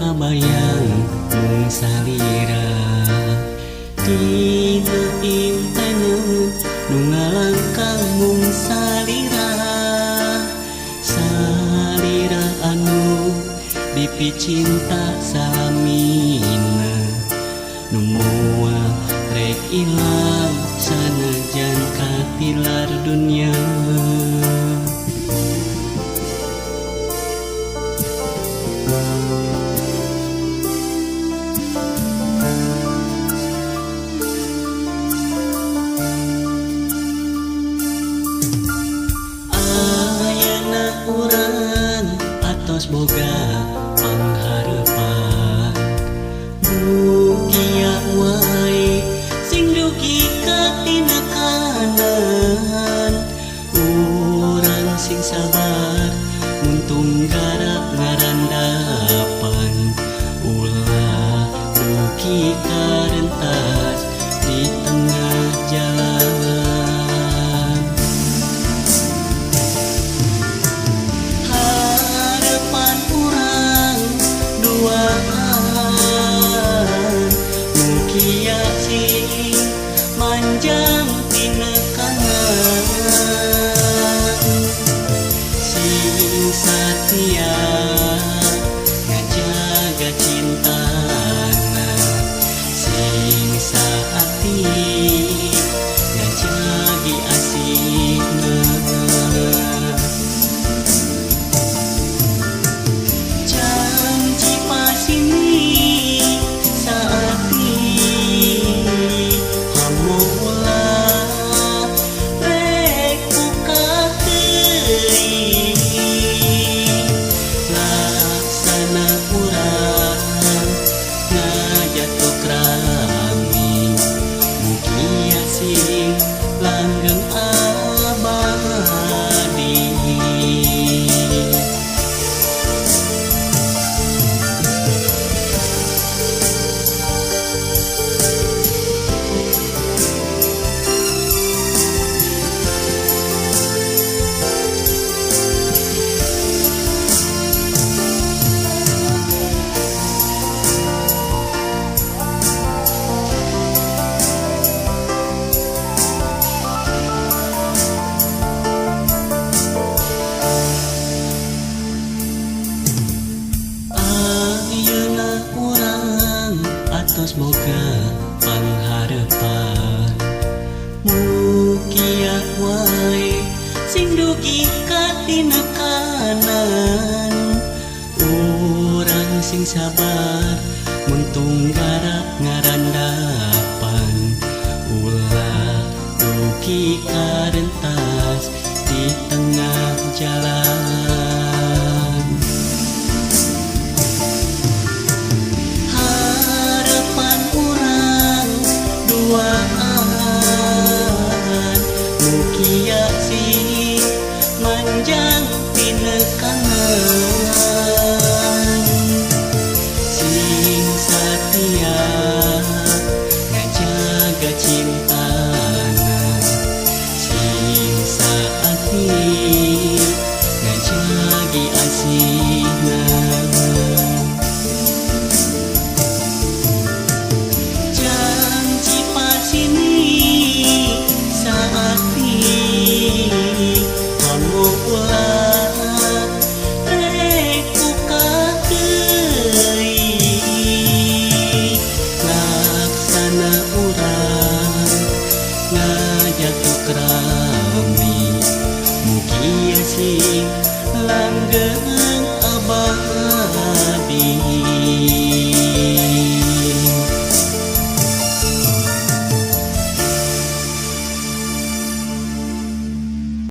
kabayang mung salira dina intanu nu ngalangkang mung salira salira anu dipicinta salamina nu moal rek ilang sanajan katilar dunia. Ayana urang atos boga pangharepan mugia wae sing dugi katindakanan urang sing sabar muntung garap ngarandapan ulah dugi karentas di tengah jalan. Harapan urang duaan mugia sing manjang tina kanan sing satia ngajaga cintana sing saati ngajagi asina janji pasini saati hamula rek buka teuing laksana urang ngajatok rami mugia sing langgeng abadi. Ayeuna urang atos boga pangharepan mugia wae sing dugi katindakanan urang sing sabar muntung garap ngarandapan ulah dugi karentas di tengah jalan.